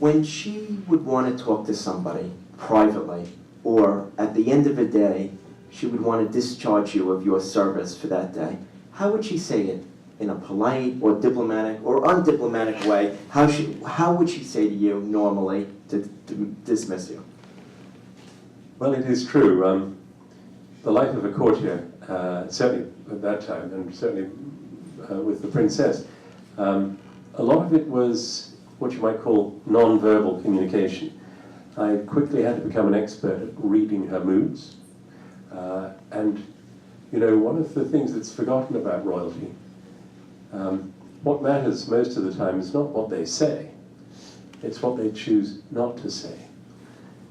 When she would want to talk to somebody privately, or at the end of a day, she would want to discharge you of your service for that day, how would she say it? In a polite or diplomatic or undiplomatic way? How would she say to you normally to dismiss you? Well, it is true. The life of a courtier, certainly at that time, and certainly with the princess, a lot of it was what you might call non-verbal communication. I quickly had to become an expert at reading her moods. And, you know, one of the things that's forgotten about royalty, what matters most of the time is not what they say, it's what they choose not to say.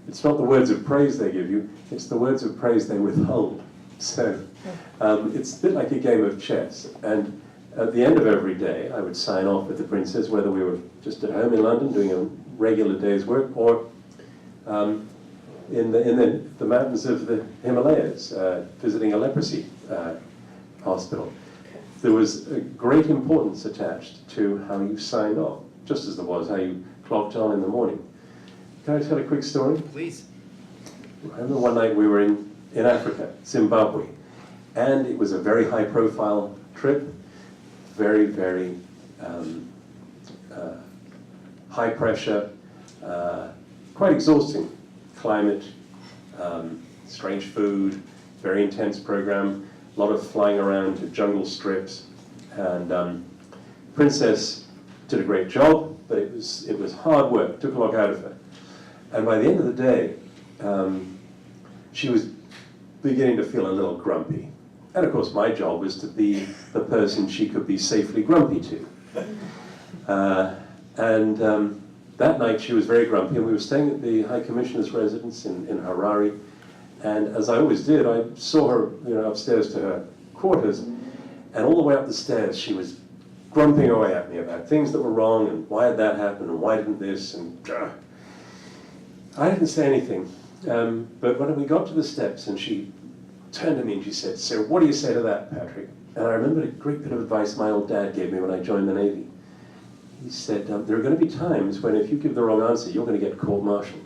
It's not the words of praise they give you, it's the words of praise they withhold. So it's a bit like a game of chess. And at the end of every day, I would sign off with the princess, whether we were just at home in London doing a regular day's work, or in the mountains of the Himalayas, visiting a leprosy hospital. There was a great importance attached to how you signed off, just as there was how you clocked on in the morning. Can I tell a quick story? Please. I remember one night we were in Africa, Zimbabwe, and it was a very high-profile trip, very, very high pressure, quite exhausting. Climate, strange food, very intense program, a lot of flying around to jungle strips, and Princess did a great job, but it was hard work, took a lot out of her. And by the end of the day, she was beginning to feel a little grumpy. And of course my job was to be the person she could be safely grumpy to. That night she was very grumpy, and we were staying at the High Commissioner's residence in Harare. And as I always did, I saw her, you know, upstairs to her quarters, and all the way up the stairs she was grumping away at me about things that were wrong, and why had that happened, and why didn't this, and I didn't say anything. But when we got to the steps, and she turned to me and she said, "So what do you say to that, Patrick?" And I remembered a great bit of advice my old dad gave me when I joined the Navy. He said, there are going to be times when if you give the wrong answer, you're going to get court-martialed.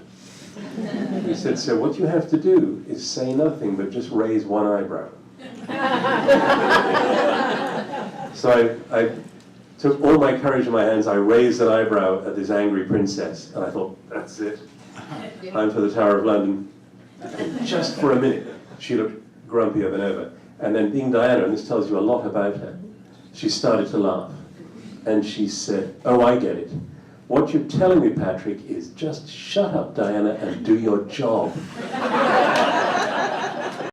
He said, so what you have to do is say nothing, but just raise one eyebrow. So I took all my courage in my hands, I raised an eyebrow at this angry princess, and I thought, that's it. Time for the Tower of London. And just for a minute, she looked grumpier than ever. And then being Diana, and this tells you a lot about her, she started to laugh. And she said, oh, I get it. What you're telling me, Patrick, is just shut up, Diana, and do your job.